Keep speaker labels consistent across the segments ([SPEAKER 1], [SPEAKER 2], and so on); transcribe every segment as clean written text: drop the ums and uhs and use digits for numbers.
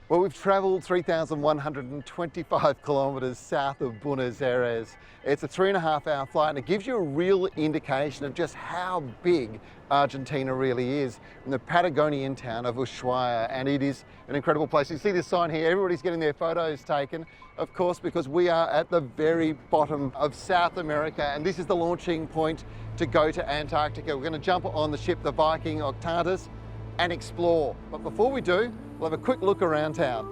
[SPEAKER 1] Well, we've travelled 3,125 kilometres south of Buenos Aires. It's a 3.5-hour flight, and it gives you a real indication of just how big Argentina really is in the Patagonian town of Ushuaia, and it is an incredible place. You see this sign here, everybody's getting their photos taken, of course, because we are at the very bottom of South America, and this is the launching point to go to Antarctica. We're going to jump on the ship, the Viking Octantis, and explore. But before we do, we'll have a quick look around town.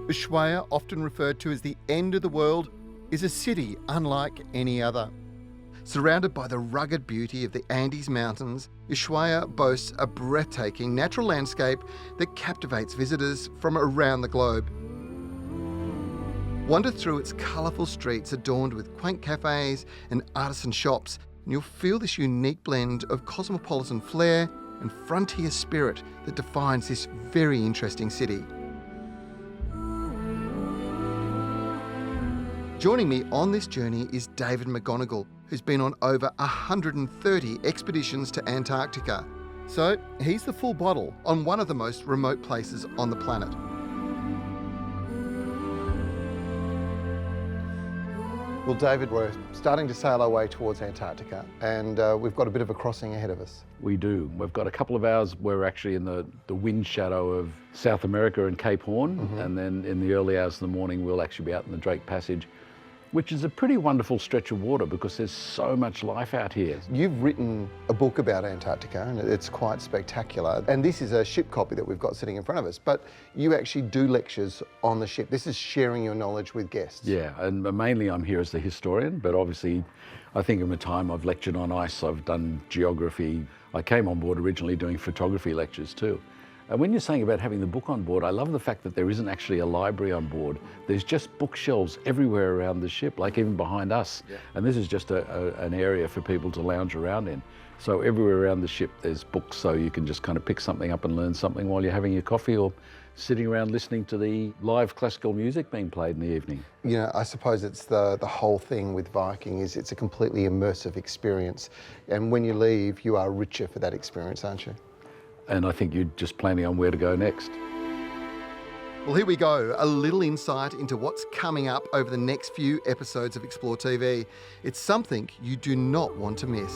[SPEAKER 1] Ushuaia, often referred to as the end of the world, is a city unlike any other. Surrounded by the rugged beauty of the Andes Mountains, Ushuaia boasts a breathtaking natural landscape that captivates visitors from around the globe. Wander through its colourful streets adorned with quaint cafes and artisan shops, and you'll feel this unique blend of cosmopolitan flair and frontier spirit that defines this very interesting city. Joining me on this journey is David McGonigal, who's been on over 130 expeditions to Antarctica. So he's the full bottle on one of the most remote places on the planet. Well, David, we're starting to sail our way towards Antarctica, and we've got a bit of a crossing ahead of us.
[SPEAKER 2] We do. We've got a couple of hours. We're actually in the wind shadow of South America and Cape Horn, and then in the early hours of the morning, we'll actually be out in the Drake Passage, which is a pretty wonderful stretch of water because there's so much life out here.
[SPEAKER 1] You've written a book about Antarctica, and it's quite spectacular. And this is a ship copy that we've got sitting in front of us, but you actually do lectures on the ship. This is sharing your knowledge with guests.
[SPEAKER 2] Yeah, and mainly I'm here as the historian, but obviously I think in my time I've lectured on ice, I've done geography. I came on board originally doing photography lectures too. And when you're saying about having the book on board, I love the fact that there isn't actually a library on board. There's just bookshelves everywhere around the ship, like even behind us. Yeah. And this is just an area for people to lounge around in. So everywhere around the ship, there's books, so you can just kind of pick something up and learn something while you're having your coffee or sitting around listening to the live classical music being played in the evening.
[SPEAKER 1] You know, I suppose it's the whole thing with Viking is it's a completely immersive experience. And when you leave, you are richer for that experience, aren't you?
[SPEAKER 2] And I think you're just planning on where to go next.
[SPEAKER 1] Well, here we go. A little insight into what's coming up over the next few episodes of Explore TV. It's something you do not want to miss.